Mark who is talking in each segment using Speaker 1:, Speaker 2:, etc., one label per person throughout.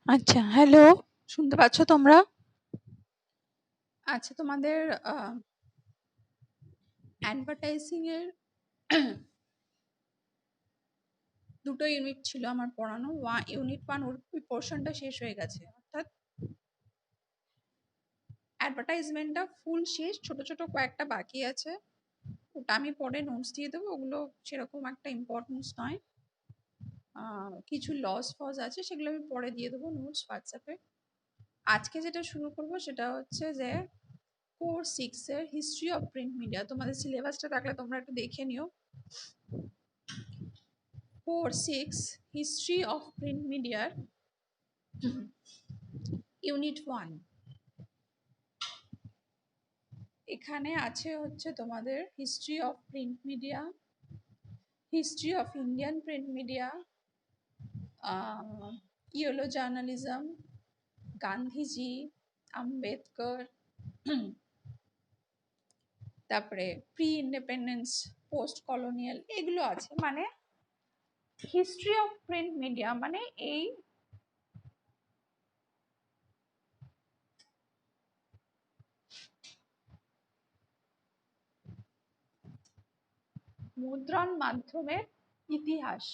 Speaker 1: আচ্ছা, হ্যালো, শুনতে পাচ্ছ তোমরা? আচ্ছা, তোমাদের অ্যাডভার্টাইজিং এর ২ টো ইউনিট ছিল আমার পড়ানো। ইউনিট 1 ওই পোরশনটা শেষ হয়ে গেছে। অর্থাৎ অ্যাডভার্টাইজমেন্টটা ফুল শেষ, ছোট, ছোট কয়েকটা বাকি আছে। ওটা আমি পরে নোটস দিয়ে দেবো। ওগুলো সেরকম একটা ইম্পর্টেন্স নয়। কিছু লস-ফস আছে, সেগুলো আমি পরে দিয়ে দেবো নোটস WhatsApp এ। আজকে যেটা শুরু করব সেটা হচ্ছে যে কোর্স 6 এর হিস্ট্রি অফ প্রিন্ট মিডিয়া। তোমাদের সিলেবাসটা থাকলে তোমরা একটু দেখে নিও। কোর্স 6 হিস্ট্রি অফ প্রিন্ট মিডিয়ার ইউনিট 1। এখানে আছে হচ্ছে তোমাদের history of print media, history of Indian print media, yellow journalism, Gandhiji, Ambedkar, তারপরে প্রি ইন্ডিপেন্ডেন্স, পোস্ট কলোনিয়াল, এগুলো আছে। মানে হিস্ট্রি অফ প্রিন্ট মিডিয়া মানে এই মুদ্রণ মাধ্যমের ইতিহাস।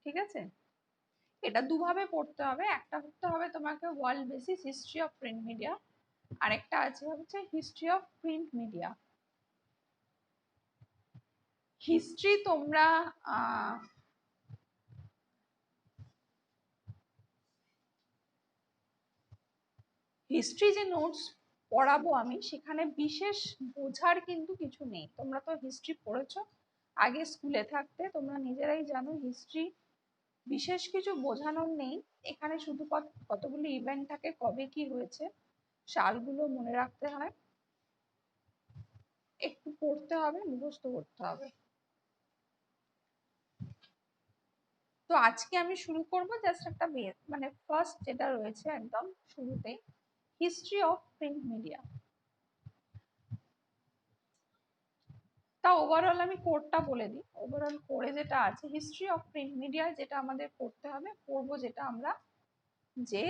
Speaker 1: ঠিক আছে, এটা দুভাবে পড়তে হবে। একটা হতে হবে তোমাকে world basis history of print media, আর একটা আছে হচ্ছে history of print media. History তোমরা হিস্ট্রি যে নোটস পড়াবো আমি, সেখানে বিশেষ বোঝার কিন্তু কিছু নেই। তোমরা তো হিস্ট্রি পড়েছো আগে স্কুলে থাকতে, তোমরা নিজেরাই জানো হিস্ট্রি বিশেষ কিছু বোঝানোর নেই। এখানে শুধু কতগুলো ইভেন্ট থাকে, কবে কি হয়েছে, সালগুলো মনে রাখতে হয়, একটু পড়তে হবে, মুখস্থ করতে হবে। তো আজকে আমি শুরু করব জাস্ট একটা মানে ফার্স্ট যেটা রয়েছে একদম শুরুতে, হিস্ট্রি অফ প্রিন্ট মিডিয়া। তা ওভারঅল আমি কোডটা বলে দিই। ওভারঅল কোডে যেটা আছে, হিস্ট্রি অফ প্রিন্ট মিডিয়া, যেটা আমাদের পড়তে হবে, পড়বো যেটা আমরা, যে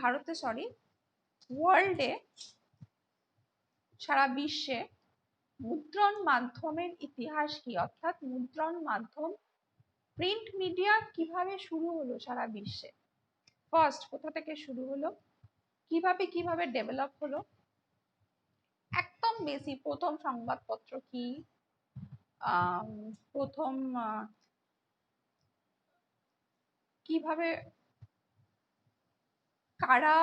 Speaker 1: ভারতে সরি, ওয়ার্ল্ডে, সারা বিশ্বে মুদ্রণ মাধ্যমের ইতিহাস কি। অর্থাৎ মুদ্রণ মাধ্যম, প্রিন্ট মিডিয়া কিভাবে শুরু হলো সারা বিশ্বে, ফার্স্ট কোথা থেকে শুরু হলো, কিভাবে ডেভেলপ হলো, একদম বেশি প্রথম সংবাদপত্র কি, প্রথম কিভাবে কারা,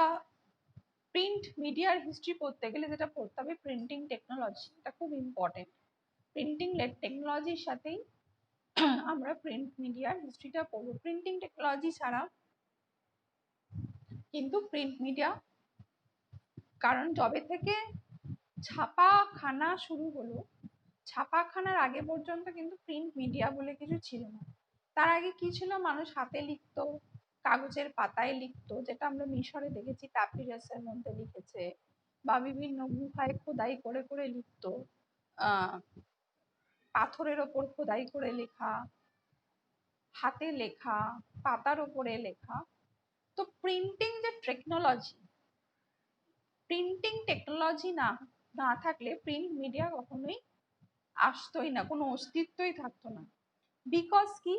Speaker 1: প্রিন্ট মিডিয়ার হিস্ট্রি পড়তে গেলে যেটা পড়তে হবে প্রিন্টিং টেকনোলজি, এটা খুব ইম্পর্টেন্ট। প্রিন্টিং টেকনোলজির সাথেই আমরা প্রিন্ট মিডিয়ার হিস্ট্রিটা পড়বো। প্রিন্টিং টেকনোলজি ছাড়া কিন্তু প্রিন্ট মিডিয়া, কারণ যবে থেকে ছাপাখানা শুরু হলো, ছাপাখানার আগে পর্যন্ত কিন্তু প্রিন্ট মিডিয়া বলে কিছু ছিল না। তার আগে কি ছিল, মানুষ হাতে লিখতো, কাগজের পাতায় লিখতো, যেটা আমরা মিশরে দেখেছি প্যাপিরাসের মধ্যে লিখেছে, বা বিভিন্ন গুহায় খোদাই করে করে লিখতো, পাথরের ওপর খোদাই করে লেখা, হাতে লেখা, পাতার ওপরে লেখা। তো প্রিন্টিং যে টেকনোলজি, প্রিন্টিং টেকনোলজি না থাকলে প্রিন্ট মিডিয়া কখনোই আসতোই না, কোনো অস্তিত্বই থাকতো না। বিকজ কি,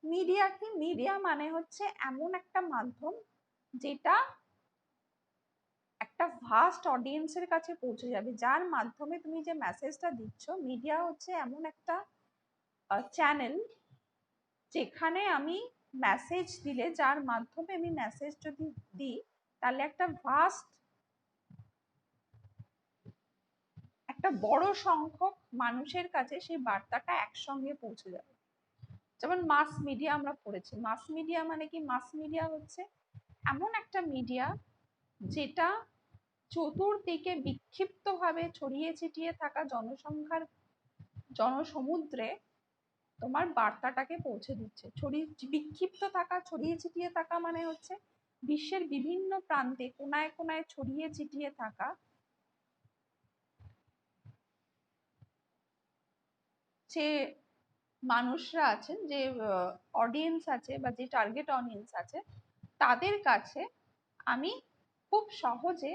Speaker 1: মিডিয়া কি, মিডিয়া মানে হচ্ছে এমন একটা মাধ্যম যেটা একটা ভাস্ট অডিয়েন্সের কাছে পৌঁছে যাবে, যার মাধ্যমে তুমি যে মেসেজটা দিচ্ছ। মিডিয়া হচ্ছে এমন একটা চ্যানেল যেখানে আমি মেসেজ দিলে, যার মাধ্যমে আমি মেসেজ যদি দিই, তাহলে একটা বড় সংখ্যক মানুষের কাছে সেই বার্তাটা একসঙ্গে পৌঁছে যাবে। যেমন মাস মিডিয়া আমরা পড়েছি। মাস মিডিয়া মানে কি, মাস মিডিয়া হচ্ছে এমন একটা মিডিয়া যেটা চতুর্দিকে বিক্ষিপ্তভাবে ছড়িয়ে ছিটিয়ে থাকা জনসংখ্যার জনসমুদ্রে তোমার বার্তাটাকে পৌঁছে দিচ্ছে। বিক্ষিপ্ত থাকা, ছড়িয়ে ছিটিয়ে থাকা মানে হচ্ছে বিশ্বের বিভিন্ন প্রান্তে কোনায় কোনায় ছড়িয়ে ছিটিয়ে থাকা যে মানুষরা আছেন, যে অডিয়েন্স আছে বা যে টার্গেট অডিয়েন্স আছে, তাদের কাছে আমি খুব সহজে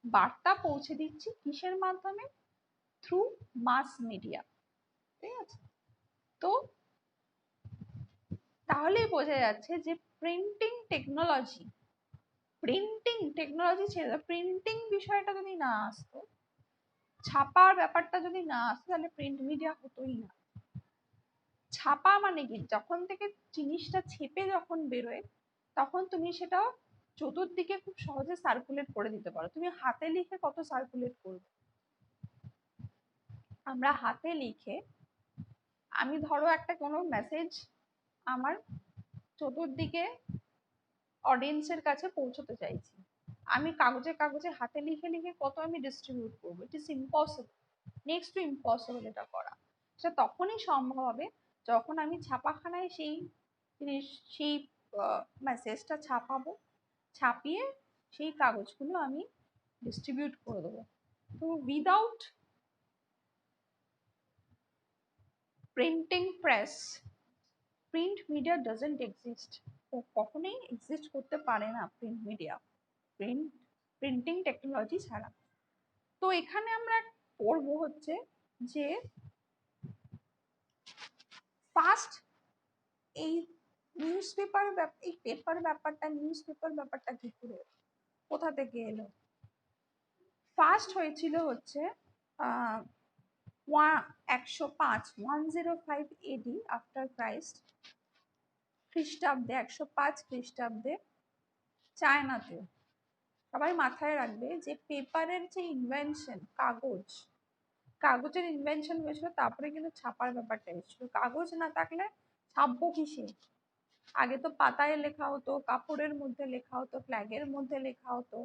Speaker 1: বার্তা পৌঁছে দিচ্ছি কিসের মাধ্যমে? Through mass media. ঠিক আছে, তো তাহলেই বোঝা যাচ্ছে যে প্রিন্টিং টেকনোলজি ছেড়ে প্রিন্টিং বিষয়টা যদি না আসতো, ছাপার ব্যাপারটা যদি না আসতো, তাহলে প্রিন্ট মিডিয়া হতোই না। ছাপা মানে কি? যখন থেকে জিনিসটা ছেপে যখন বেরোয়, তখন তুমি সেটা চতুর্দিকে খুব সহজে সার্কুলেট করে দিতে পারো। তুমি হাতে লিখে কত সার্কুলেট করবে? আমরা হাতে লিখে, আমি ধরো একটা কোনো মেসেজ আমার চতুর্দিকে অডিয়েন্সের কাছে পৌঁছতে চাইছি, আমি কাগজে কাগজে হাতে লিখে লিখে কত আমি ডিস্ট্রিবিউট করবো? It is impossible, next to impossible এটা করা। সেটা তখনই সম্ভব হবে যখন আমি ছাপাখানায় সেই জিনিস, সেই মেসেজটা ছাপাবো, ছাপিয়ে সেই কাগজগুলো আমি ডিস্ট্রিবিউট করে দেবো। তো without printing press, print media doesn't exist. কখনোই এক্সিস্ট করতে পারে না প্রিন্ট মিডিয়া, প্রিন্টিং টেকনোলজি ছাড়া। তো এখানে আমরা পড়বো হচ্ছে যে ফার্স্ট এই নিউজ পেপার, এই পেপার ব্যাপারটা, নিউজ পেপার ব্যাপারটা কি করে, কোথা থেকে এলো? ফার্স্ট হয়েছিল হচ্ছে 105 এডি আফটার ক্রাইস্ট, খ্রিস্টাব্দে 105 খ্রিস্টাব্দে চায়নাতে। সবাই মাথায় রাখবে যে পেপারের যে ইনভেনশন, কাগজের ইনভেনশন হয়েছিল, তারপরে কিন্তু ছাপার ব্যাপারটা এসেছিল। কাগজ না থাকলে ছাপবো কিসে? আগে তো পাতায় লেখা হতো, কাপড়ের মধ্যে লেখা হতো, ফ্ল্যাগের মধ্যে লেখা হতো,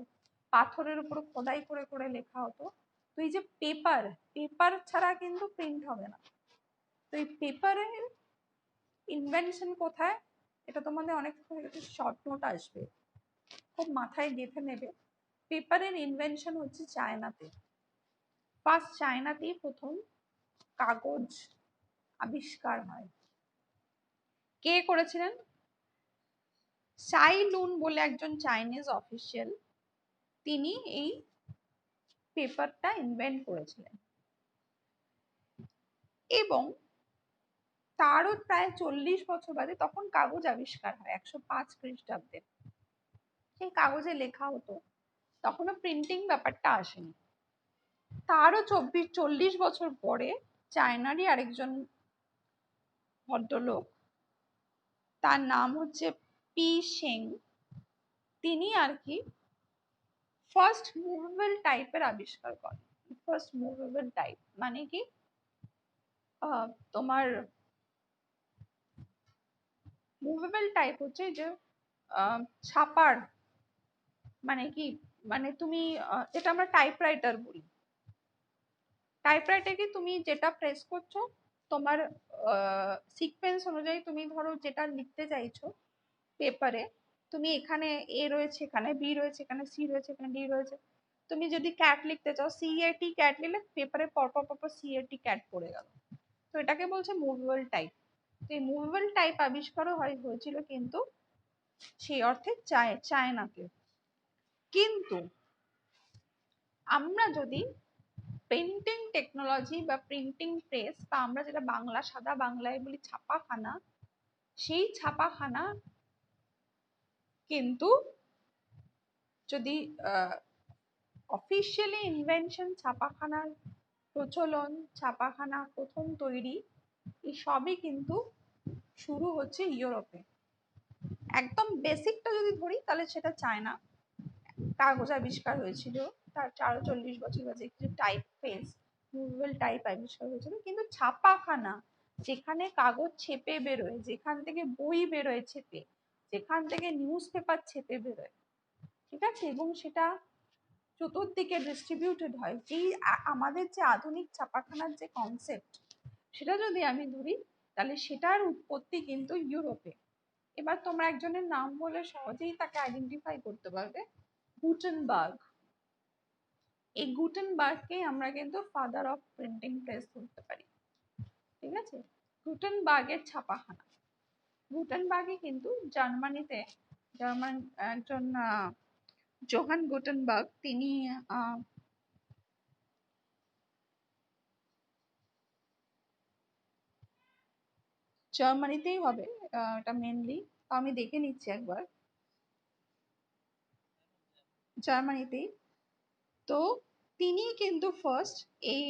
Speaker 1: পাথরের উপর খোদাই করে করে লেখা হতো। তো এই যে পেপার ছাড়া কিন্তু প্রিন্ট হবে না। তো এই পেপারের ইনভেনশন কোথায়? এটা তোমাদের অনেক শর্ট নোট আসবে, খুব মাথায় গেঁথে নেবে। পেপারের ইনভেনশন হচ্ছে চায়নাতে। ফার্স্ট চায়নাতেই প্রথম কাগজ আবিষ্কার হয়। কে করেছিলেন? সাই লুন বলে একজন চাইনিজ অফিসিয়াল, তিনি এই পেপারটা ইনভেন্ট করেছিলেন। এবং তারও প্রায় 40 বছর বাদে তখন কাগজ আবিষ্কার হয়, 105 খ্রিস্টাব্দে। সেই কাগজে লেখা হতো, তখনও প্রিন্টিং ব্যাপারটা আসেনি। তারও 40 বছর পরে চায়নারই আরেকজন ভদ্রলোক, তার নাম হচ্ছে পি শেং, তিনি আর কি ফার্স্ট মুভেবল টাইপের আবিষ্কার করেন। ফার্স্ট মুভেবল টাইপ মানে কি? তোমার মুভেবল টাইপ হচ্ছে যে ছাপার মানে কি, মানে তুমি যেটা আমরা টাইপরাইটার বলি, টাইপরাইটারে তুমি যেটা প্রেস করছো, তোমার সিকোয়েন্স অনুযায়ী তুমি ধরো যেটা লিখতে চাইছো পেপারে, তুমি এখানে এ রয়েছে, এখানে বি রয়েছে, এখানে সি রয়েছে, এখানে ডি রয়েছে। তুমি যদি ক্যাট লিখতে চাও, CAT ক্যাট লিখলে পেপারে পরপর পরপর CAT ক্যাট পড়ে গেল। তো এটাকে বলছে মুভেবল টাইপ। তো এই মুভেবল টাইপ আবিষ্কারও হয়েছিল কিন্তু সেই অর্থে চায়নাতে। কিন্তু আমরা যদি প্রিন্টিং টেকনোলজি বা প্রিন্টিং প্রেস, বা আমরা যেটা বাংলা সাদা বাংলায় বলি ছাপাখানা, সেই ছাপাখানা কিন্তু যদি অফিসিয়ালি ইনভেনশন, ছাপাখানার প্রচলন, ছাপাখানা প্রথম তৈরি, এই সবই কিন্তু শুরু হচ্ছে ইউরোপে। একদম বেসিকটা যদি ধরি তাহলে সেটা চায়না, কাগজ আবিষ্কার হয়েছিল তার 40 বছর বাদে, কিছু টাইপ ফেস, মুভেবল টাইপ আবিষ্কার হয়েছিল। কিন্তু ছাপাখানা, যেখানে কাগজ ছেপে বেরোয়, যেখান থেকে বই বেরোয় ছেপে, যেখান থেকে নিউজ পেপার ছেপে বেরোয়, ঠিক আছে, এবং সেটা চতুর্দিকে ডিস্ট্রিবিউটেড হয়, এই আমাদের যে আধুনিক ছাপাখানার যে কনসেপ্ট, সেটা যদি আমি ধরি, তাহলে সেটার উৎপত্তি কিন্তু ইউরোপে। এবার তোমরা একজনের নাম বলে সহজেই তাকে আইডেন্টিফাই করতে পারবে, গুটেনবার্গ। এই গুটেনবার্গকেই আমরা কিন্তু ফাদার অফ প্রিন্টিং প্রেস বলতে পারি। ঠিক আছে, গুটেনবার্গের ছাপাখানা। গুটেনবার্গে কিন্তু জার্মানিতে, জার্মান একজন জোহান গুটেনবার্গ, তিনি জার্মানিতেই হবে এটা মেনলি, আমি দেখে নিচ্ছি একবার, জার্মানিতেই। তো তিনি কিন্তু ফার্স্ট এই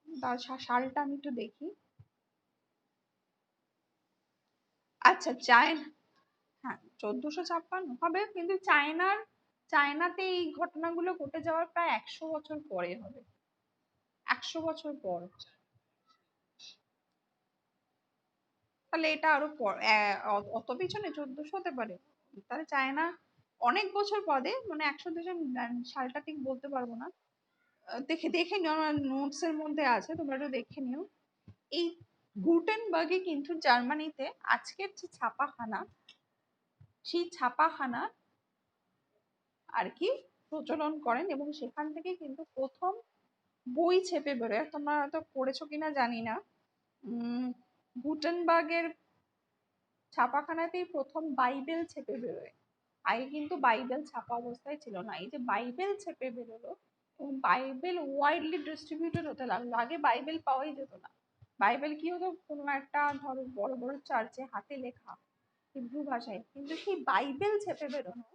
Speaker 1: তার সালটা আমি একটু দেখি। আচ্ছা, হ্যাঁ 1456 হবে, কিন্তু চায়নাতে এই ঘটনাগুলো ঘটে যাওয়ার প্রায় 100 বছর পরে হবে, 100 বছর পর। তাহলে এটা আরো অত পিছনে 1400 হতে পারে, তাহলে চায়না অনেক বছর পরে, মানে 100 200 সালটা ঠিক বলতে পারবো না, দেখে দেখে নিও, আমার নোটস এর মধ্যে আছে, তোমরা একটু দেখে নিও। এই গুটেনবার্গে কিন্তু জার্মানিতে আজকের যে ছাপাখানা, সেই ছাপাখানা আর কি প্রচলন করেন, এবং সেখান থেকে কিন্তু প্রথম বই ছেপে বেরোয়। তোমরা হয়তো পড়েছো কিনা জানি না, গুটেনবার্গের ছাপাখানাতেই প্রথম বাইবেল ছেপে বেরোয়। আগে কিন্তু বাইবেল ছাপা অবস্থায় ছিল না, এই যে বাইবেল ছেপে বেরোলো এবং বাইবেল ওয়াইডলি ডিস্ট্রিবিউটেড হতে লাগলো। আগে বাইবেল পাওয়াই যেত না। বাইবেল কি হতো, কোনো একটা ধরো বড় বড় চার্চে হাতে লেখা হিব্রু ভাষায়, কিন্তু সেই বাইবেল ছেপে বেরোনো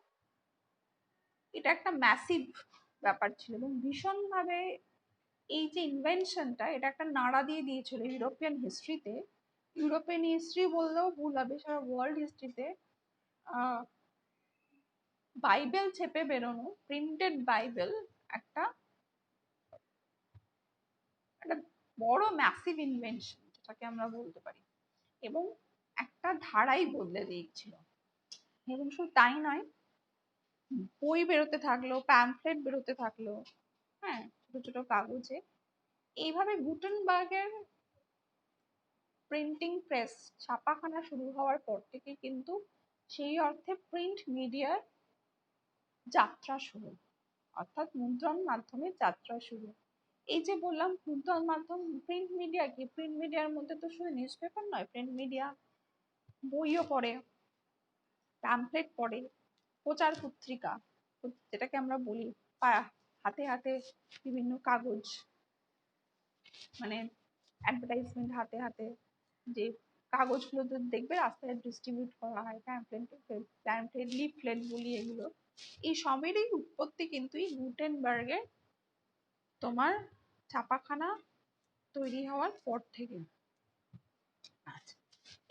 Speaker 1: এটা একটা ম্যাসিভ ব্যাপার ছিল, এবং ভীষণভাবে এই যে ইনভেনশনটা, এটা একটা নাড়া দিয়ে দিয়েছিল ইউরোপিয়ান হিস্ট্রিতে। ইউরোপিয়ান হিস্ট্রি বললেও ভুল হবে, সারা ওয়ার্ল্ড হিস্ট্রিতে বাইবেল ছেপে বেরোনো, প্রিন্টেড বাইবেল একটা একটা বড় ম্যাসিভ ইনভেনশন যেটাকে আমরা বলতে পারি, এবং একটা ধারাই বদলে দিয়েছিল। এবং শুধু তাই নয়, বই বেরোতে থাকলো, প্যাম্পলেট বেরোতে থাকলো, হ্যাঁ, ছোট ছোট কাগজে। এইভাবে গুটেনবার্গের প্রিন্টিং প্রেস, ছাপাখানা শুরু হওয়ার পর থেকে কিন্তু সেই অর্থে প্রিন্ট মিডিয়ার যাত্রা শুরু, অর্থাৎ মুদ্রণ মাধ্যমের যাত্রা শুরু। এই যে বললাম মুদ্রণ মাধ্যম, প্রিন্ট মিডিয়া কি, প্রিন্ট মিডিয়ার মধ্যে তো শুধু নিউজ পেপার নয়, প্রিন্ট মিডিয়া বইও পড়ে, প্যাম্পলেট পড়ে, প্রচার পত্রিকা যেটাকে আমরা বলি, হাতে হাতে বিভিন্ন কাগজ, মানে অ্যাডভার্টাইজমেন্ট হাতে হাতে যে কাগজগুলো দেখবে রাস্তায় ডিস্ট্রিবিউট করা হয়, প্যাম্পলেট লিফলেট বলি এগুলো, এই সবেরই উৎপত্তি কিন্তু এই গুটেনবার্গের তোমার ছাপাখানা তৈরি হওয়ার পর থেকে। আচ্ছা,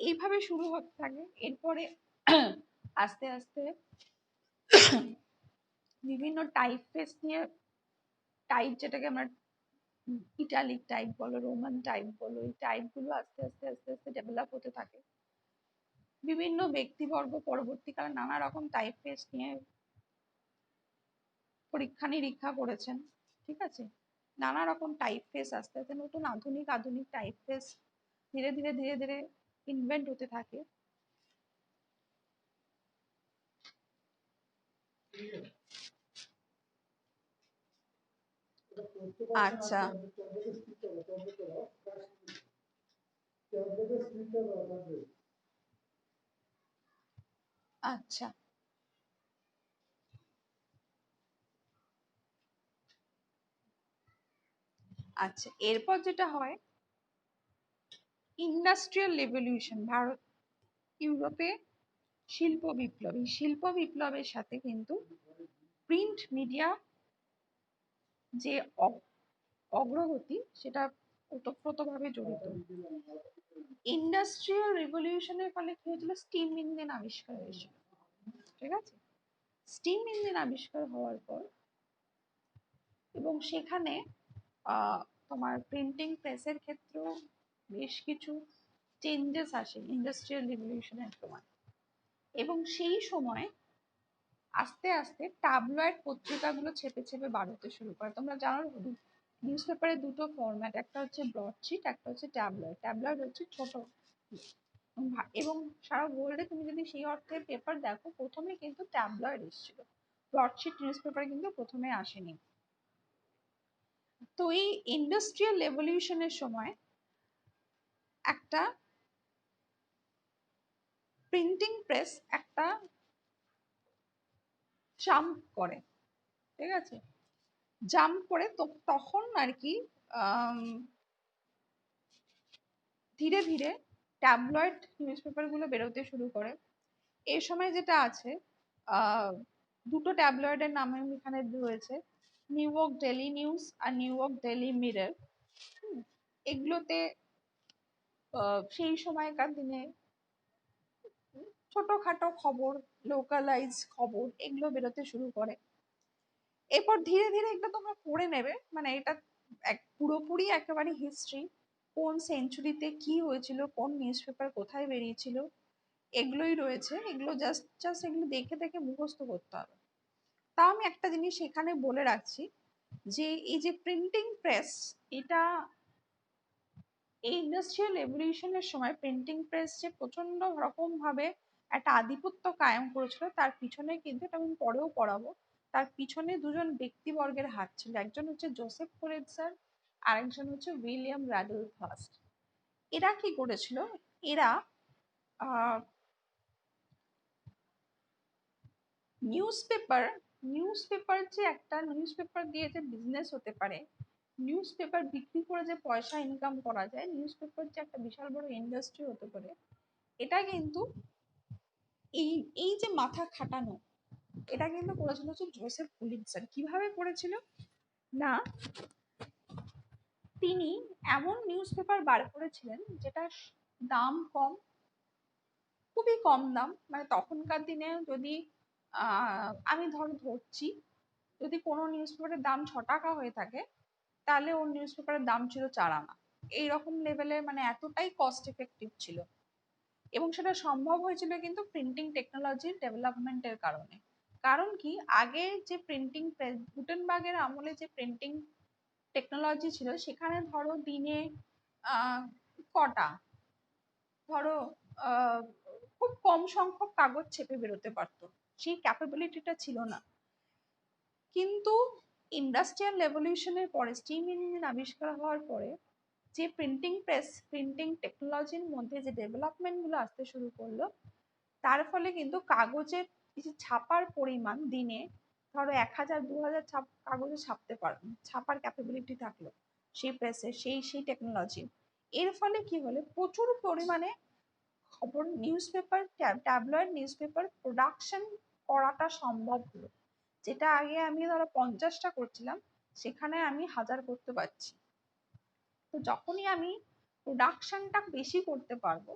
Speaker 1: এইভাবে শুরু হতে থাকে। এরপরে আস্তে আস্তে বিভিন্ন টাইপ ফেস নিয়ে, টাইপ যেটাকে আমরা ইটালিক টাইপ বলো, রোমান টাইপ বলো, এই টাইপগুলো আস্তে আস্তে আস্তে আস্তে ডেভেলপ হতে থাকে। বিভিন্ন ব্যক্তিবর্গ পরবর্তীকালে নানা রকম টাইপ ফেস নিয়ে পরীক্ষা নিরীক্ষা করেছেন, ঠিক আছে। নানা রকম টাইপ ফেস আস্তে আস্তে নতুন আধুনিক আধুনিক টাইপ ফেস ধীরে ধীরে ধীরে ধীরে ইনভেন্ট হতে থাকে। আচ্ছা, আচ্ছা, আচ্ছা, এরপর যেটা হয়, ইন্ডাস্ট্রিয়াল রেভলিউশন, ভারত ইউরোপে শিল্প বিপ্লব, এই শিল্প বিপ্লবের সাথে কিন্তু প্রিন্ট মিডিয়া যে অগ্রগতি, সেটা ওতপ্রোতভাবে জড়িত। ইন্ডাস্ট্রিয়াল রেভলিউশনের ফলে কি হয়েছিল, স্টিম ইঞ্জিন আবিষ্কার হয়েছিল, ঠিক আছে। স্টিম ইঞ্জিন আবিষ্কার হওয়ার পর, এবং সেখানে তোমার প্রিন্টিং প্রেসের ক্ষেত্রেও বেশ কিছু চেঞ্জেস আসে ইন্ডাস্ট্রিয়াল রেভলিউশনের সময়। এবং সেই সময় আস্তে আস্তে ট্যাবলয়েড পত্রিকাগুলো ছেপে ছেপে বার হতে শুরু করে। তোমরা জানো নিউজ পেপারের দুটো ফরম্যাট, একটা হচ্ছে ব্রডশিট, একটা হচ্ছে ট্যাবলয়েড। ট্যাবলয়েড হচ্ছে ছোট, এবং সারা ওয়ার্ল্ডে তুমি যদি সেই অর্থে পেপার দেখো, প্রথমে কিন্তু ট্যাবলয়েড এসেছিল, ব্রডশিট নিউজ পেপার কিন্তু প্রথমে আসেনি। তো এই ইন্ডাস্ট্রিয়াল রেভলিউশনের সময় একটা প্রিন্টিং প্রেস একটা জাম্প করে, ঠিক আছে, জাম্প করে তো তখন আর কি ধীরে ধীরে ট্যাবলয়েড নিউজ পেপারগুলো বেরোতে শুরু করে। এই সময় যেটা আছে, দুটো ট্যাবলয়েডের নাম এখানে রয়েছে, নিউ ইয়র্ক ডেইলি নিউজ আর নিউ ইয়র্ক ডেইলি মিরর। এগুলোতে সেই সময়কার দিনে ছোটখাটো খবর, লোকালাইজ খবর এগুলো বেরোতে শুরু করে। এরপর ধীরে ধীরে এগুলো তোমরা পড়ে নেবে, মানে এটা এক পুরোপুরি একেবারে হিস্ট্রি, কোন সেঞ্চুরিতে কি হয়েছিল, কোন নিউজ পেপার কোথায় বেরিয়েছিল, এগুলোই রয়েছে। এগুলো জাস্ট জাস্ট এগুলো দেখে দেখে মুখস্থ করতে হবে। তাও আমি একটা জিনিস এখানে বলে রাখছি, যে এই যে প্রিন্টিং প্রেস, এটা এই ইন্ডাস্ট্রিয়াল রেভলিউশনের সময় প্রিন্টিং প্রেস যে প্রচন্ড রকম ভাবে একটা আধিপত্য কায়েম করেছিল, তার পিছনে কিন্তু, এটা আমি পরেও পড়াবো, তার পিছনে দুজন ব্যক্তিবর্গের হাত ছিল। একজন হচ্ছে জোসেফ পুলিৎজার, আরেকজন হচ্ছে উইলিয়াম র্যাডলফ হার্স্ট। এরা কি করেছিল, এরা নিউজ পেপার যে একটা নিউজ পেপার দিয়ে যে বিজনেস হতে পারে, নিউজ পেপার বিক্রি করে যে পয়সা ইনকাম করা যায়, নিউজ পেপার যে একটা বিশাল বড় ইন্ডাস্ট্রি হতে পারে, এটা কিন্তু এই এই যে মাথা খাটানো, এটা কিন্তু করেছিল হচ্ছে জোসেফ পুলিৎজার। কিভাবে করেছিল না, তিনি এমন নিউজ পেপার বার করেছিলেন যেটা দাম কম, খুবই কম দাম। মানে তখনকার দিনে যদি আমি ধরছি, যদি কোনো নিউজ পেপারের দাম 6 টাকা হয়ে থাকে, তাহলে ওর নিউজ পেপারের দাম ছিল 4 আনা। এইরকম লেভেলে, মানে এতটাই কস্ট এফেক্টিভ ছিল। এবং সেটা সম্ভব হয়েছিল কিন্তু প্রিন্টিং টেকনোলজির ডেভেলপমেন্টের কারণে। কারণ কি, আগে যে প্রিন্টিং প্রেস, গুটেনবার্গের আমলে যে প্রিন্টিং টেকনোলজি ছিল, সেখানে ধরো দিনে কটা, ধরো খুব কম সংখ্যক কাগজ ছেপে বেরোতে পারতো, সেই ক্যাপাবিলিটিটা ছিল না। কিন্তু ইন্ডাস্ট্রিয়াল রেভলিউশনের পরে, স্টিম ইঞ্জিন আবিষ্কার হওয়ার পরে, যে প্রিন্টিং প্রেস, প্রিন্টিং টেকনোলজির মধ্যে যে ডেভেলপমেন্ট গুলো আসতে শুরু করলো, তার ফলে কিন্তু কাগজের ছাপার পরিমাণ দিনে ধরো 1000-2000 কাগজে ছাপতে পারবে, ছাপার ক্যাপাবিলিটি থাকলো সেই প্রেসের, সেই টেকনোলজি। এর ফলে কি হলো, প্রচুর পরিমাণে খবর, news paper, tabloid news paper production করাটা সম্ভব হলো। যেটা আগে আমি ধরো 50টা করছিলাম, সেখানে আমি 1000 করতে পারছি। তো যখনই আমি প্রোডাকশনটা বেশি করতে পারবো,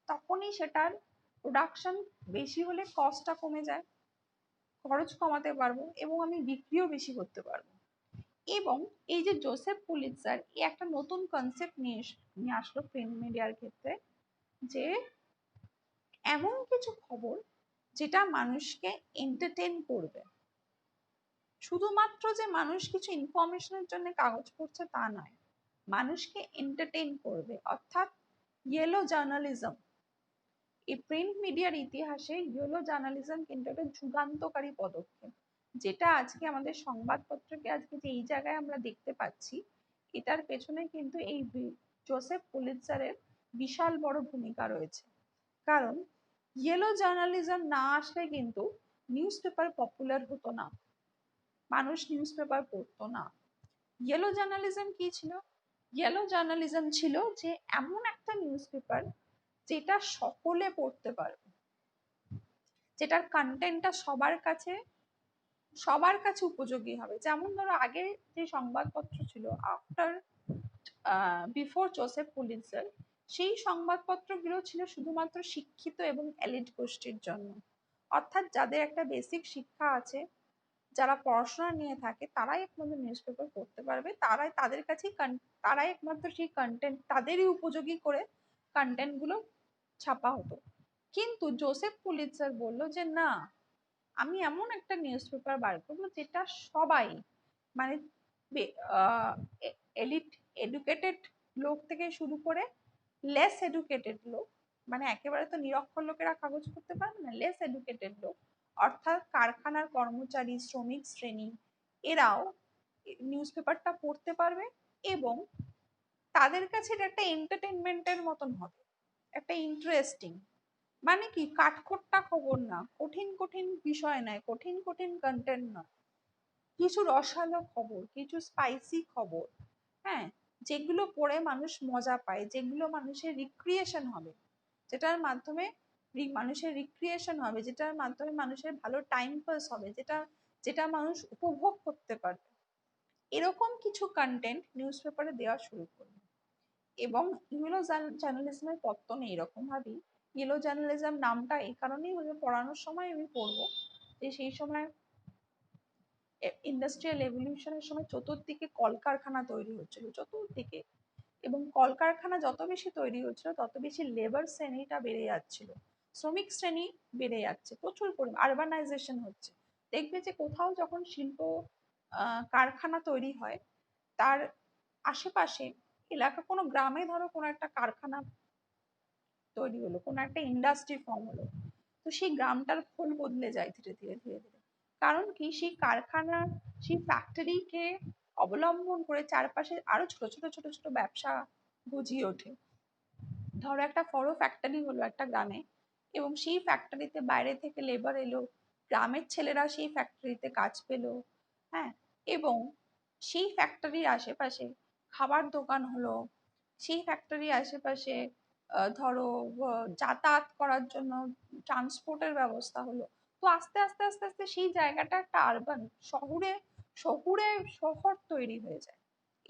Speaker 1: তখনই সেটার প্রোডাকশন বেশি হলে কস্টটা কমে যায়, খরচ কমাতে পারবো, এবং আমি বিক্রিও বেশি করতে পারবো। এবং এই যে জোসেফ পুলিৎজার, এই একটা নতুন কনসেপ্ট নিয়ে আসলো প্রিন্ট মিডিয়ার ক্ষেত্রে, যে এমন কিছু খবর যেটা মানুষকে এন্টারটেন করবে। শুধুমাত্র যে মানুষ কিছু ইনফরমেশনের জন্য কাগজ পড়ছে তা নয়, মানুষকে এন্টারটেইন করবে, অর্থাৎ ইয়েলো জার্নালিজম। এই প্রিন্ট মিডিয়ার ইতিহাসে ইয়েলো জার্নালিজম কিন্তু একটা যুগান্তকারী পদক্ষেপ, যেটা আজকে আমাদের সংবাদপত্রকে আজকে যে এই জায়গায় আমরা দেখতে পাচ্ছি, এটার পেছনে কিন্তু এই জোসেফ পুলিৎজারের বিশাল বড় ভূমিকা রয়েছে। কারণ ইয়েলো জার্নালিজম না আসলে কিন্তু নিউজ পেপার পপুলার হতো না, মানুষ নিউজ পেপার পড়তো না। ইয়েলো জার্নালিজম কি ছিল? ইয়েলো জার্নালিজম ছিল যে এমন একটা নিউজ পেপার যেটা সকলে পড়তে পারবে, যেটার কন্টেন্টটা সবার কাছে উপযোগী হবে। যেমন ধরো আগে যে সংবাদপত্র ছিল বিফোর জোসেফ পুলিৎজার, সেই সংবাদপত্রগুলো ছিল শুধুমাত্র শিক্ষিত এবং এলিট গোষ্ঠীর জন্য। অর্থাৎ যাদের একটা বেসিক শিক্ষা আছে, যারা পড়াশোনা নিয়ে থাকে, তারাই একমাত্র নিউজ পেপার পড়তে পারবে, তারাই একমাত্র সেই কন্টেন্ট, তাদেরই উপযোগী করে কন্টেন্ট গুলো ছাপা হতো। কিন্তু জোসেফ পুলিৎজার বললো যে না, আমি এমন একটা নিউজ পেপার বার করবো যেটা সবাই, মানে এলিট এডুকেটেড লোক থেকে শুরু করে লেস এডুকেটেড লোক, মানে একেবারে তো নিরক্ষর লোকেরা কাগজ পড়তে পারবে না, লেস এডুকেটেড লোক, অর্থাৎ কারখানার কর্মচারী, শ্রমিক শ্রেণী, এরাও নিউজ পেপারটা পড়তে পারবে। এবং তাদের কাছে এটা একটা এন্টারটেনমেন্টের মতন হবে, একটা ইন্টারেস্টিং। মানে কি, কাঠখোট্টা খবর না, কঠিন কঠিন বিষয় নয়, কঠিন কঠিন কন্টেন্ট নয়, কিছু রসালো খবর, কিছু স্পাইসি খবর, হ্যাঁ, যেগুলো পড়ে মানুষ মজা পায়, যেগুলো মানুষের রিক্রিয়েশন হবে, যেটার মাধ্যমে মানুষের রিক্রিয়েশন হবে, যেটার মাধ্যমে মানুষের ভালো টাইম পাস হবে, যেটা যেটা মানুষ উপভোগ করতে পারবে, এরকম কিছু কন্টেন্ট নিউজ পেপারে দেওয়া শুরু করবে। এবং ইয়েলো জার্নালিজমের পত্তন এইরকম ভাবেই। ইয়েলো জার্নালিজম নামটা এই কারণেই হলো, পড়ানোর সময় আমি পড়বো যে সেই সময় ইন্ডাস্ট্রিয়াল রেভলিউশনের সময় চতুর্দিকে কলকারখানা তৈরি হচ্ছিল, চতুর্দিকে। এবং কলকারখানা যত বেশি তৈরি হচ্ছিল তত বেশি লেবার শ্রেণীটা বেড়ে যাচ্ছিল, শ্রমিক শ্রেণী বেড়ে যাচ্ছে, প্রচুর পরিমাণ আরবানাইজেশন হচ্ছে। দেখবে যে কোথাও যখন শিল্প কারখানা তৈরি হয়, তার আশেপাশে এলাকা, কোনো গ্রামে ধরো কোনো একটা কারখানা তৈরি হলো, কোনো একটা ইন্ডাস্ট্রি ফর্ম হলো, তো সেই গ্রামটার ফল বদলে যায় ধীরে ধীরে ধীরে ধীরে। কারণ কি, সেই কারখানা, সেই ফ্যাক্টরিকে অবলম্বন করে চারপাশে আরো ছোট ছোট ছোট ছোট ব্যবসা গজিয়ে ওঠে। ধরো একটা বড় ফ্যাক্টরি হলো একটা গ্রামে, এবং সেই ফ্যাক্টরিতে বাইরে থেকে লেবার এলো, গ্রামের ছেলেরা সেই ফ্যাক্টরিতে কাজ পেলো, হ্যাঁ, এবং সেই ফ্যাক্টরির আশেপাশে খাবার দোকান হলো, সেই ফ্যাক্টরির আশেপাশে ধরো যাতায়াত করার জন্য ট্রান্সপোর্টের ব্যবস্থা হলো। তো আস্তে আস্তে আস্তে আস্তে সেই জায়গাটা একটা আরবান শহরে, শহুরে শহর তৈরি হয়ে যায়।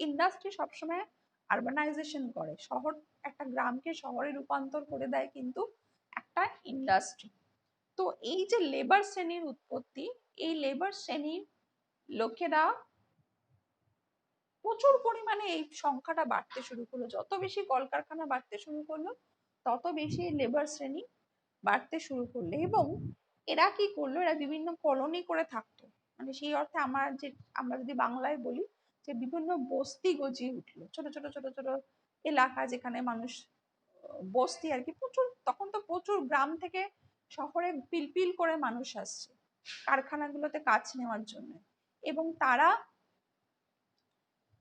Speaker 1: ইন্ডাস্ট্রি সবসময় আরবানাইজেশন করে, শহর, একটা গ্রামকে শহরে রূপান্তর করে দেয় কিন্তু একটা ইন্ডাস্ট্রি। তো এই যে লেবার শ্রেণীর উৎপত্তি, এই লেবার শ্রেণীর লোকেরা প্রচুর পরিমাণে এই সংখ্যাটা বাড়তে শুরু করলো, যত বেশি কলকারখানা বাড়তে শুরু করলো তত বেশি লেবার শ্রেণী বাড়তে শুরু করলো। এবং এরা কি করলো, এরা বিভিন্ন কলোনি করে থাকতো, মানে সেই অর্থে আমার যে, আমরা যদি বাংলায় বলি যে বিভিন্ন বস্তি গজিয়ে উঠলো, ছোট ছোট ছোট ছোট এলাকা যেখানে মানুষ, বস্তি আর কি, প্রচুর, তখন তো প্রচুর গ্রাম থেকে শহরে পিলপিল করে মানুষ আসছে কারখানাগুলোতে কাজ নেওয়ার জন্য, এবং তারা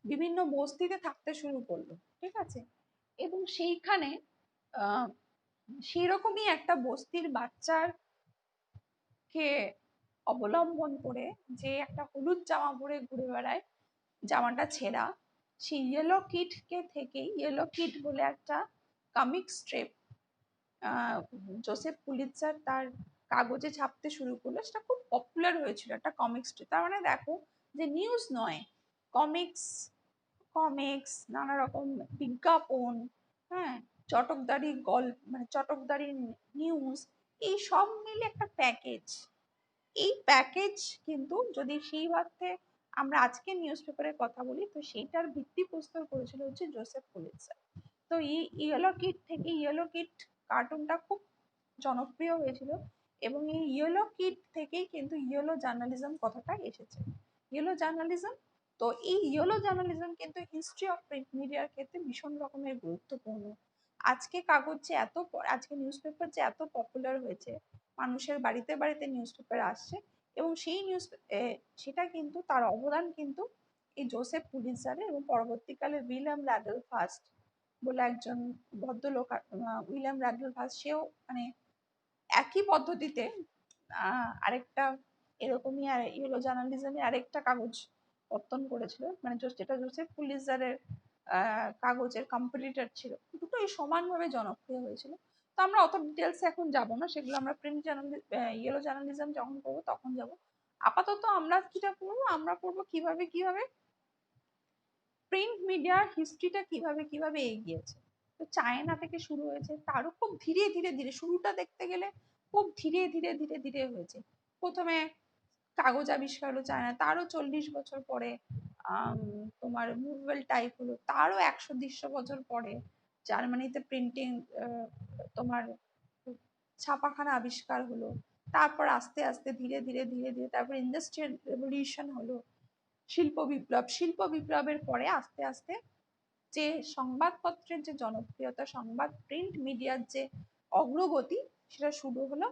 Speaker 1: বিভিন্ন বস্তিতে থাকতে শুরু করলো, ঠিক আছে। এবং সেইখানে আহ সেরকমই একটা বস্তির বাচ্চার কে অবলম্বন করে, যে একটা হলুদ জামা পরে ঘুরে বেড়ায়, জামাটা ছেঁড়া, সেই ইয়েলো কিড কে থেকেই ইয়েলো কিড বলে একটা কমিক স্ট্রিপ জোসেফ পুলিৎজার তার কাগজে ছাপতে শুরু করলো, সেটা খুব পপুলার হয়েছিল, একটা কমিক স্ট্রিপ। তার মানে দেখো যে নিউজ নয়, কমিক্স, কমিক্স, নানা রকম বিজ্ঞাপন, হ্যাঁ, চটকদারি গল্প, মানে চটকদারি নিউজ, এই সব মিলে একটা প্যাকেজ। এই প্যাকেজ কিন্তু যদি সেই অর্থে আমরা আজকে নিউজ পেপারের কথা বলি, তো সেইটার ভিত্তিপ্রস্তর করেছিল হচ্ছে জোসেফ পুলিৎজার। তো এই ইয়েলো কিড থেকে, ইয়েলো কিড কার্টুনটা খুব জনপ্রিয় হয়েছিল, এবং এই ইয়েলো কিড থেকেই কিন্তু ইয়েলো জার্নালিজম কথাটা এসেছে। ইয়েলো জার্নালিজম, তো এই ইয়েলো জার্নালিজম কিন্তু হিস্ট্রি অফ প্রিন্ট মিডিয়ার ক্ষেত্রে ভীষণ রকমের গুরুত্বপূর্ণ। আজকে কাগজ যে এত, আজকে নিউজ পেপার যে এত পপুলার হয়েছে, মানুষের বাড়িতে বাড়িতে নিউজ পেপার আসছে, এবং সেই নিউজ, সেটা কিন্তু তার অবদান কিন্তু এই জোসেফ পুলিৎজারের, এবং পরবর্তীকালে উইলিয়াম র্যাডল ফার্স্ট বলে একজন ভদ্রলোক, উইলিয়াম র্যাডল ফার্স্ট, সেও মানে একই পদ্ধতিতে আরেকটা এরকমই আর ইয়েলো জার্নালিজমে আরেকটা কাগজ পত্তন করেছিল, মানে যেটা জোসেফ পুলিৎজারের কাগজের কম্পিটিটর ছিল, দুটোই সমানভাবে জনপ্রিয় হয়েছিল। তো আমরা অত ডিটেলসে এখন যাব না, সেগুলো আমরা প্রিন্ট ইয়েলো জার্নালিজম যখন করবো তখন যাব। আপাতত আমরা কিটা পড়বো, আমরা পড়বো কিভাবে কিভাবে প্রিন্ট মিডিয়ার হিস্ট্রিটা কিভাবে কিভাবে এগিয়েছে। তো চায়না থেকে শুরু হয়েছে, তারও খুব ধীরে ধীরে ধীরে, শুরুটা দেখতে গেলে খুব ধীরে ধীরে ধীরে ধীরে হয়েছে। প্রথমে কাগজ আবিষ্কার হলো চায়না, তারও 40 বছর পরে তোমার মুভেল টাইপ হলো, তারও 100-150 বছর পরে জার্মানিতে প্রিন্টিং, তোমার ছাপাখানা আবিষ্কার হলো। তারপর আস্তে আস্তে ধীরে ধীরে ধীরে ধীরে তারপর ইন্ডাস্ট্রিয়াল রেভলিউশন হলো, শিল্প বিপ্লব, শিল্প বিপ্লবের পরে আস্তে আস্তে যে সংবাদপত্রের যে জনপ্রিয়তা, সংবাদ প্রিন্ট মিডিয়ার যে অগ্রগতি, সেটা শুরু হলো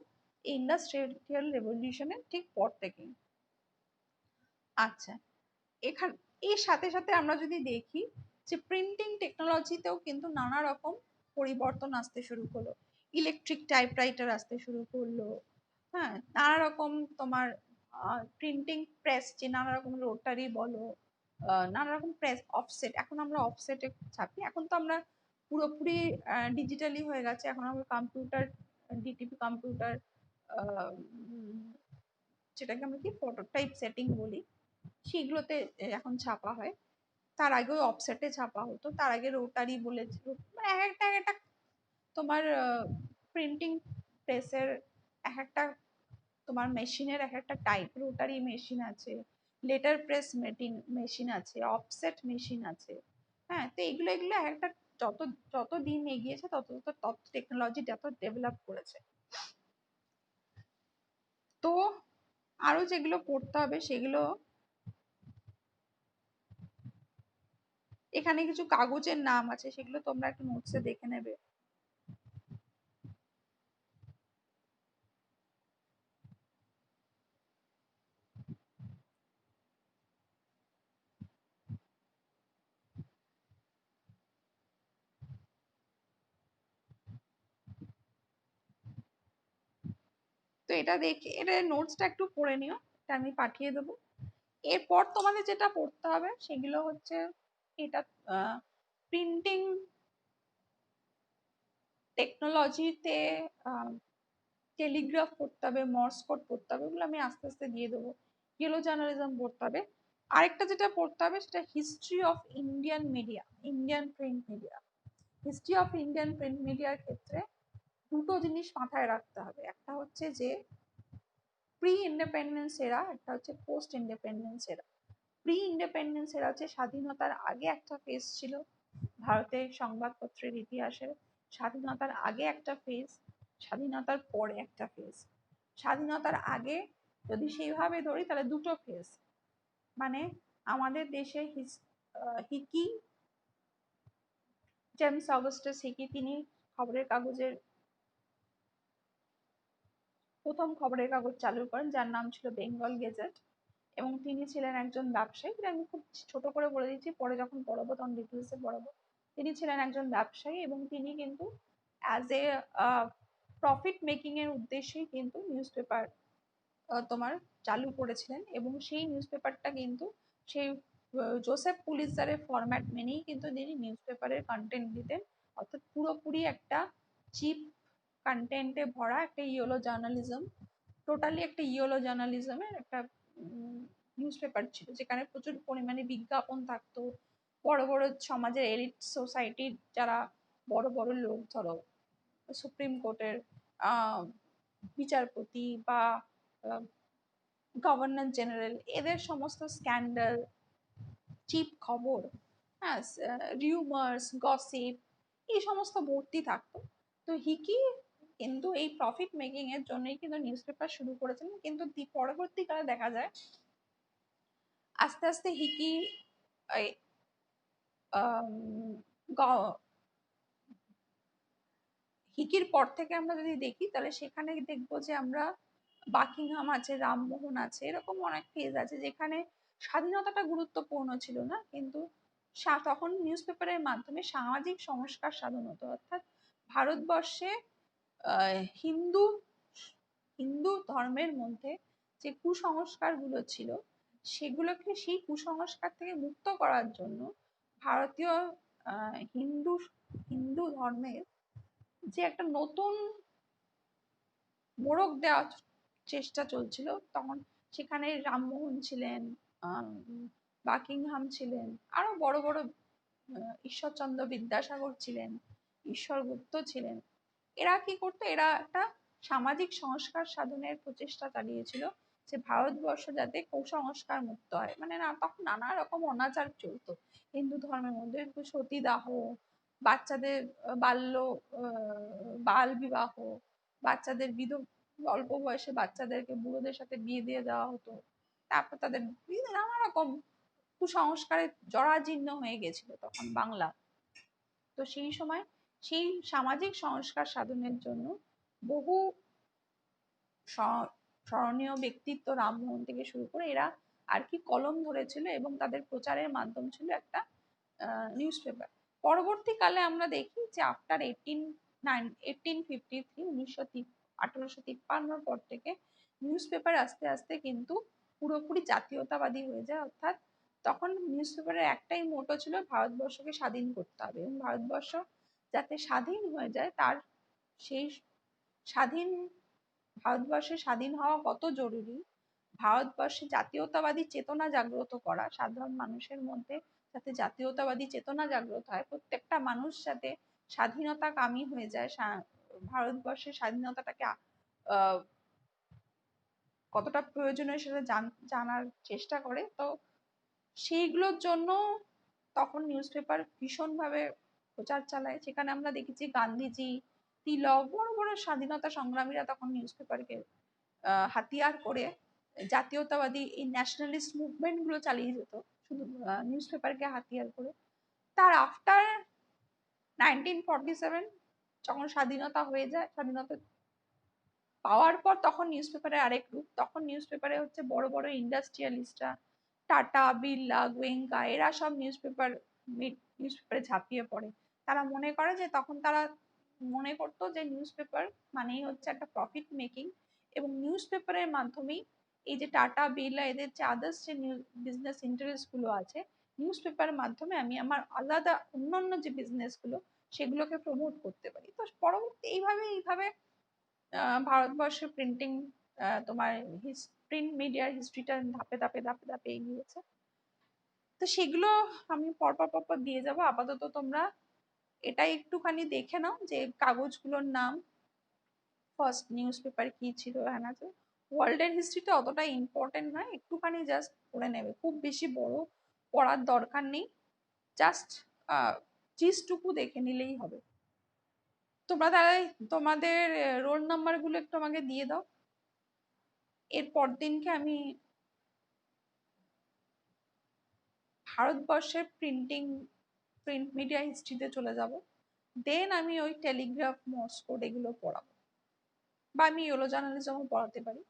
Speaker 1: ইন্ডাস্ট্রিয়াল রেভলিউশনের ঠিক পর থেকেই। আচ্ছা, এখানে এর সাথে সাথে আমরা যদি দেখি যে প্রিন্টিং টেকনোলজিতেও কিন্তু নানা রকম পরিবর্তন আসতে শুরু করলো, ইলেকট্রিক টাইপরাইটার আসতে শুরু করলো, হ্যাঁ, নানা রকম তোমার প্রিন্টিং প্রেস, যে নানা রকম রোটারি বলো, নানা রকম প্রেস, অফসেট, এখন আমরা অফসেটে ছাপি, এখন তো আমরা পুরোপুরি ডিজিটালি হয়ে গেছে, এখন আমরা কম্পিউটার, ডিটিপি কম্পিউটার, যেটাকে আমরা কি ফটো টাইপ সেটিং বলি, সেগুলোতে এখন ছাপা হয়। তার আগেও অফসেটে ছাপা হতো, তার আগে রোটারি বলে, মানে এক একটা তোমার প্রিন্টিং প্রেসের এক একটা তোমার মেশিনের এক একটা টাইপ, রোটারি মেশিন আছে, লেটার প্রেস মেশিন আছে, অফসেট মেশিন আছে, হ্যাঁ। তো এগুলো এগুলো একটা, যত যত দিন এগিয়েছে তত তত তত টেকনোলজি যত ডেভেলপ করেছে। তো আরো যেগুলো পড়তে হবে সেগুলো, এখানে কিছু কাগজের নাম আছে, সেগুলো তোমরা একটু নোটসে দেখে নেবে। তো এটা দেখে, এটা নোটসটা একটু পড়ে নিও, এটা আমি পাঠিয়ে দেবো। এরপর তোমাদের যেটা পড়তে হবে সেগুলো হচ্ছে, এটা প্রিন্টিং টেকনোলজিতে টেলিগ্রাফ পড়তে হবে, মর্স কোড পড়তে হবে, ওগুলো আমি আস্তে আস্তে দিয়ে দেবো। ইয়েলো জার্নালিজম পড়তে হবে। আরেকটা যেটা পড়তে হবে সেটা history of Indian media, Indian print media. History of Indian print মিডিয়ার ক্ষেত্রে দুটো জিনিস মাথায় রাখতে হবে, একটা হচ্ছে যে প্রি ইন্ডিপেন্ডেন্স এরা, একটা হচ্ছে পোস্ট ইন্ডিপেন্ডেন্স এরা। প্রি ইন্ডিপেন্ডেন্স এরা হচ্ছে স্বাধীনতার আগে একটা ফেজ ছিল ভারতের সংবাদপত্রের ইতিহাসে, স্বাধীনতার আগে একটা ফেজ, স্বাধীনতার পরে একটা ফেজ। স্বাধীনতার আগে যদি সেইভাবে ধরি তাহলে দুটো ফেজ, মানে আমাদের দেশে হিকি, জেমস অগাস্টাস হিকি, তিনি খবরের কাগজের প্রথম খবরের কাগজ চালু করেন, যার নাম ছিল বেঙ্গল গেজেট, এবং তিনি ছিলেন একজন ব্যবসায়ী। আমি খুব ছোট করে বলে দিচ্ছি, পরে যখন পড়াবো তখন ডিটেলসে পড়াবো। তিনি ছিলেন একজন ব্যবসায়ী এবং তিনি কিন্তু অ্যাজ এ প্রফিট মেকিং এর উদ্দেশ্যেই কিন্তু নিউজ পেপার তোমার চালু করেছিলেন, এবং সেই নিউজ পেপারটা কিন্তু সেই জোসেফ পুলিৎজারের ফরম্যাট মেনেই কিন্তু তিনি নিউজ পেপারের কন্টেন্ট দিতেন, অর্থাৎ পুরোপুরি একটা চিপ কন্টেন্টে ভরা একটা ইয়েলো জার্নালিজম, টোটালি একটা ইয়েলো জার্নালিজমের একটা নিউজ পেপার ছিল, যেখানে প্রচুর পরিমাণে বিজ্ঞাপন থাকতো। বড় বড় সমাজের এলিট সোসাইটির যারা বড় বড় লোক, ধরো সুপ্রিম কোর্টের বিচারপতি বা গভর্নর জেনারেল, এদের সমস্ত স্ক্যান্ডাল, চিপ খবর, হ্যাঁ, রিউমার্স, গসিপ, এই সমস্ত ভর্তি থাকতো। তো হিকি কিন্তু এই প্রফিট মেকিং এর জন্যই কিন্তু নিউজ পেপার শুরু করেছিলেন, কিন্তু পরবর্তীকালে দেখা যায় আস্তে আস্তে হিকি হিকির পর থেকে আমরা যদি দেখি তাহলে সেখানে দেখবো যে আমরা বাকিংহাম আছে, রামমোহন আছে, এরকম অনেক ফেজ আছে যেখানে স্বাধীনতাটা গুরুত্বপূর্ণ ছিল না, কিন্তু তখন নিউজ পেপারের মাধ্যমে সামাজিক সংস্কার সাধন হতো, অর্থাৎ ভারতবর্ষে হিন্দু হিন্দু ধর্মের মধ্যে যে কুসংস্কার গুলো ছিল, সেগুলোকে সেই কুসংস্কার থেকে মুক্ত করার জন্য ভারতীয় হিন্দু হিন্দু ধর্মের যে একটা নতুন মোড়ক দেওয়ার চেষ্টা চলছিল, তখন সেখানে রামমোহন ছিলেন, বাকিংহাম ছিলেন, আরো বড় বড় ঈশ্বরচন্দ্র বিদ্যাসাগর ছিলেন, ঈশ্বর গুপ্ত ছিলেন। এরা কি করতো, এরা একটা সামাজিক সংস্কার সাধনের প্রচেষ্টা চালিয়েছিল, যে ভারতবর্ষ যাতে কুসংস্কার মুক্ত হয়। মানে না, তখন নানা রকম অনাচার চলতো হিন্দু ধর্মের মধ্যে, সতীদাহ, বাচ্চাদের বাল বিবাহ, বাচ্চাদের অল্প বয়সে বাচ্চাদেরকে বুড়োদের সাথে বিয়ে দিয়ে দেওয়া হতো, তারপর তাদের নানা রকম কুসংস্কারে জরাজীর্ণ হয়ে গেছিল তখন বাংলা। তো সেই সময় সেই সামাজিক সংস্কার সাধনের জন্য বহু স্মরণীয় ব্যক্তিত্ব, রামমোহন থেকে শুরু করে, এরা আর কি কলম ধরেছিল, এবং তাদের প্রচারের মাধ্যম ছিল একটা নিউজ পেপার। পরবর্তীকালে আমরা দেখি যে আফটার 1853 1853 পর থেকে নিউজ পেপার আস্তে আস্তে কিন্তু পুরোপুরি জাতীয়তাবাদী হয়ে যায়। অর্থাৎ তখন নিউজ পেপারের একটাই মোটো ছিল ভারতবর্ষকে স্বাধীন করতে হবে, এবং ভারতবর্ষ যাতে স্বাধীন হয়ে যায় তার সেই স্বাধীন ভারতবর্ষের স্বাধীন হওয়া কত জরুরি, ভারতবর্ষে জাতীয়তাবাদী চেতনা জাগ্রত করা, সাধারণ মানুষের মধ্যে যাতে জাতীয়তাবাদী চেতনা জাগ্রত হয়, প্রত্যেকটা মানুষ যাতে স্বাধীনতা কামী হয়ে যায়, ভারতবর্ষের স্বাধীনতাটাকে কতটা প্রয়োজনীয় সেটা জানার চেষ্টা করে। তো সেইগুলোর জন্য তখন নিউজ পেপার ভীষণভাবে প্রচার চালায়। সেখানে আমরা দেখেছি গান্ধীজি, তিলক, বড় বড় স্বাধীনতা সংগ্রামীরা তখন নিউজ পেপারকে হাতিয়ার করে জাতীয়তাবাদী এই ন্যাশনালিস্ট মুভমেন্ট গুলো চালিয়ে যেত শুধু নিউজ পেপারকে হাতিয়ার করে। তার আফটার 1947 যখন স্বাধীনতা হয়ে যায়, স্বাধীনতা পাওয়ার পর তখন নিউজ পেপারের আরেক রূপ। তখন নিউজ পেপারে হচ্ছে বড় বড় ইন্ডাস্ট্রিয়ালিস্টরা, টাটা, বিড়লা, গোয়েঙ্কা, এরা সব নিউজ পেপারে ঝাঁপিয়ে পড়ে। তারা মনে করে যে তখন তারা মনে করতো যে নিউজ পেপার মানেই হচ্ছে একটা প্রফিট মেকিং, এবং নিউজ পেপারের মাধ্যমেই এই যে টাটা, বিড়লা, এদের যে আদার্স যে বিজনেস ইন্টারেস্ট গুলো আছে, নিউজ পেপারের মাধ্যমে আমি আমার আলাদা অন্যান্য যে বিজনেস গুলো সেগুলোকে প্রমোট করতে পারি। তো পরবর্তী এইভাবে ভারতবর্ষের প্রিন্টিং তোমার প্রিন্ট মিডিয়ার হিস্ট্রিটা ধাপে ধাপে ধাপে ধাপে এগিয়েছে। তো সেগুলো আমি পরপর পরপর দিয়ে যাব। আপাতত তোমরা এটা একটুখানি দেখে নাও যে কাগজগুলোর নাম, ফার্স্ট নিউজ পেপার কি ছিল, হ্যাঁ আছে। ওয়ার্ল্ডের হিস্ট্রিটা অতটা ইম্পর্টেন্ট নয়, একটুখানি জাস্ট পড়ে নেবে, খুব বেশি বড় পড়ার দরকার নেই, জাস্ট জিসটুকু দেখে নিলেই হবে। তোমরা তাহলে তোমাদের রোল নাম্বার গুলো একটু আমাকে দিয়ে দাও। এর পর দিনকে আমি ভারতবর্ষের প্রিন্ট মিডিয়া হিস্ট্রিতে চলে যাব। দেন আমি ওই টেলিগ্রাফ, মর্স কোড এগুলো পড়াবো, বা আমি ইয়েলো জার্নালিজমও পড়াতে পারি।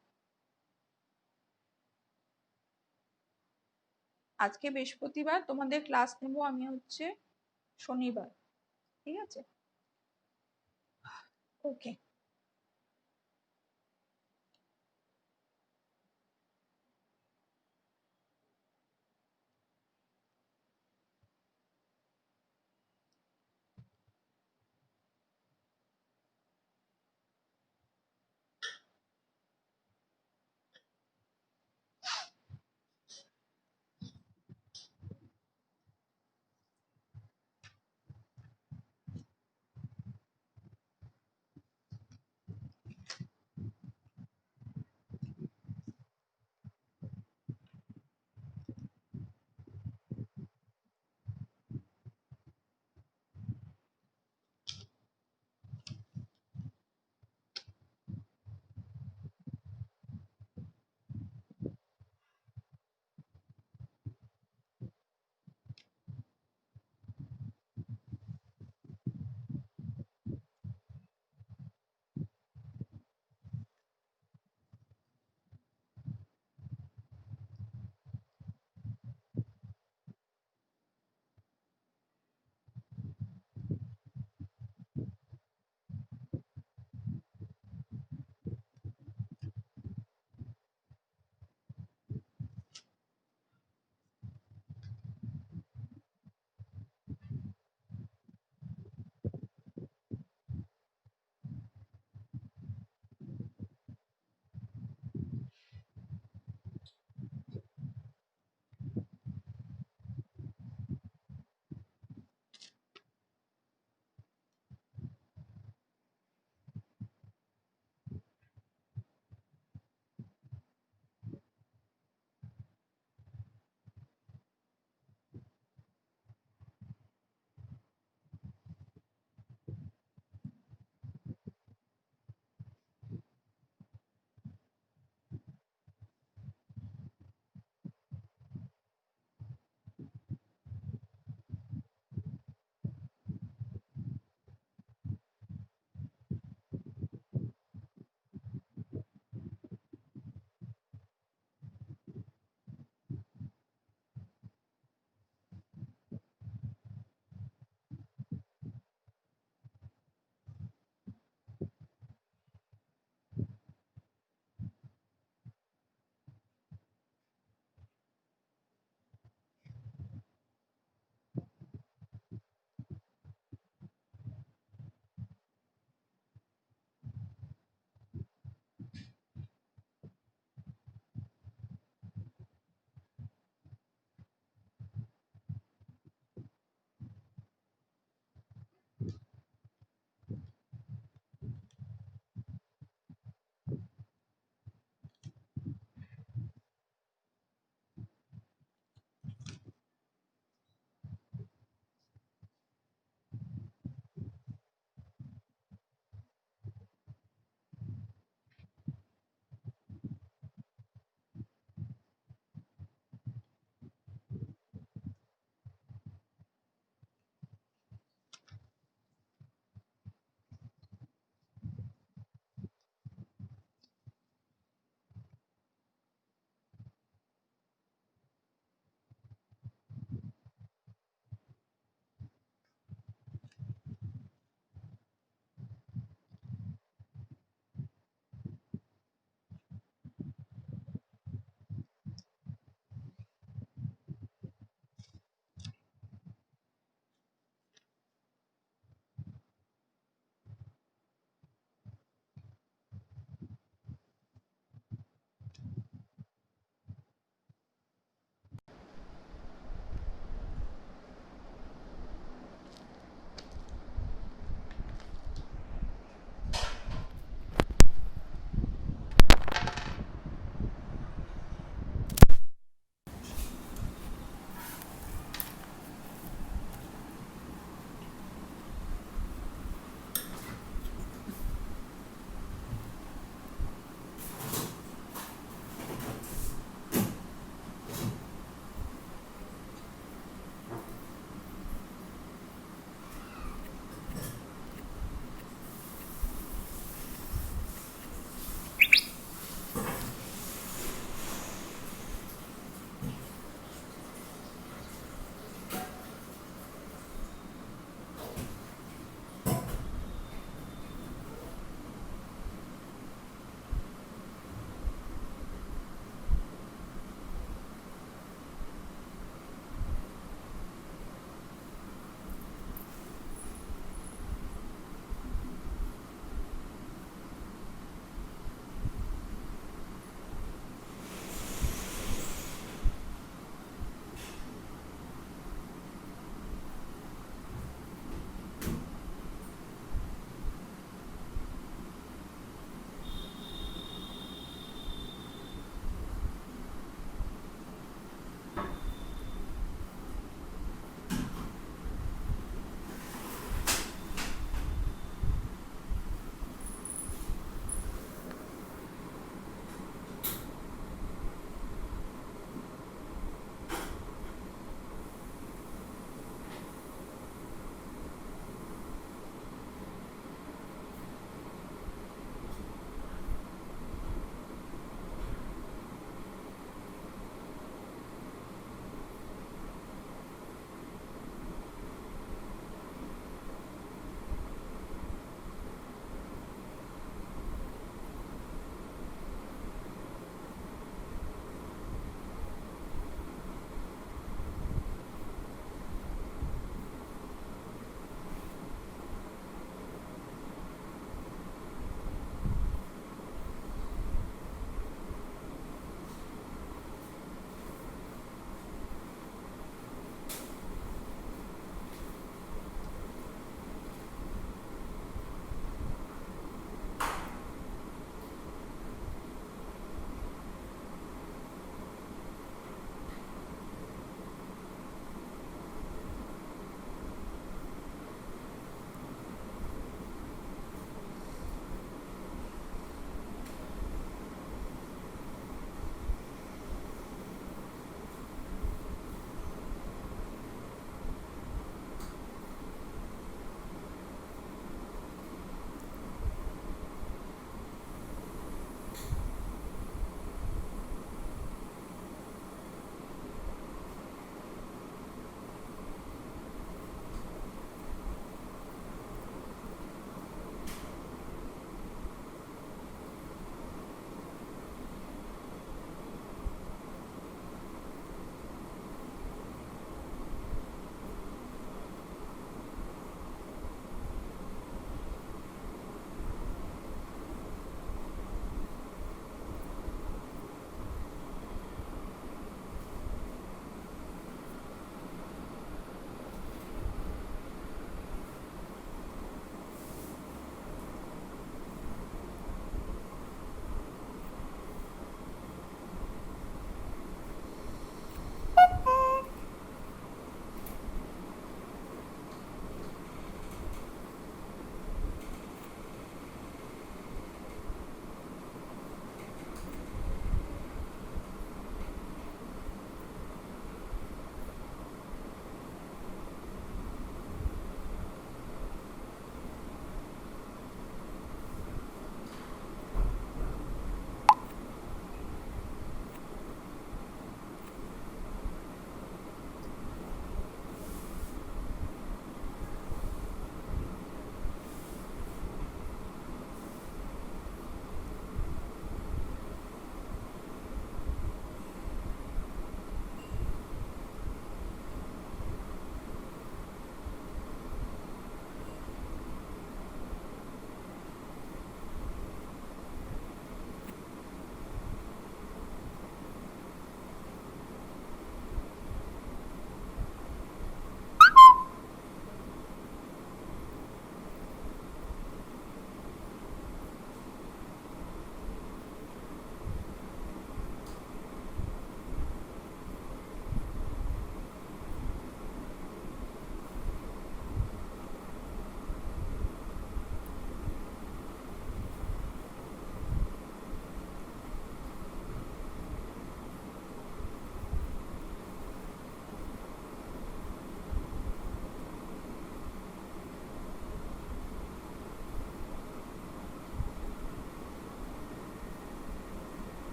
Speaker 1: আজকে বৃহস্পতিবার, তোমাদের ক্লাস নেব আমি হচ্ছে শনিবার, ঠিক আছে? ওকে।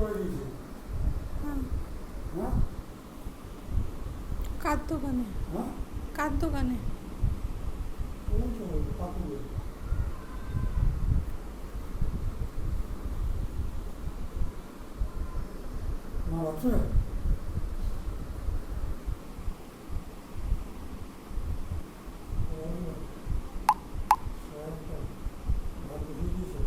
Speaker 2: করে দিয়েছে।
Speaker 1: হ্যাঁ,
Speaker 2: হ্যাঁ
Speaker 1: কার দোকানে?
Speaker 2: হ্যাঁ
Speaker 1: কার দোকানে?
Speaker 2: ওই তো পাকুড়ে। মা আছে? ভাত দিয়ে দিয়েছে।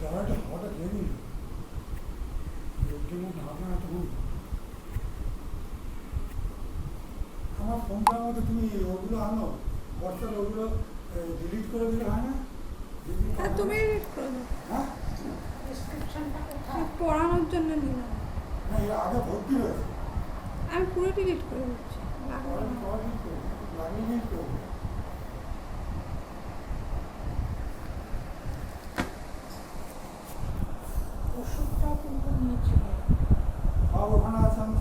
Speaker 2: দাঁড়াটা হাওয়াটা খেয়ে নিন। লোকটির মধ্যে হাওয়া না তখন আমার ফোনটার মধ্যে তুমি ওগুলো আনো, হোয়াটসঅ্যাপে ওগুলো ডিলিট করে দিলে হয় না?
Speaker 1: হ্যাঁ, তুমি edit করে দাও।
Speaker 2: হ্যাঁ
Speaker 1: পড়ানোর জন্য নিলাম।
Speaker 2: না এর আগে ভর্তি হয়েছে।
Speaker 1: আমি পুরো ডিলিট করে দিচ্ছি, লাগবে না।
Speaker 2: লাগিয়ে ডিলিট করবো।
Speaker 1: ওষুধটাও কিন্তু নিয়েছিল।
Speaker 2: সব ওখানে আছে, আমি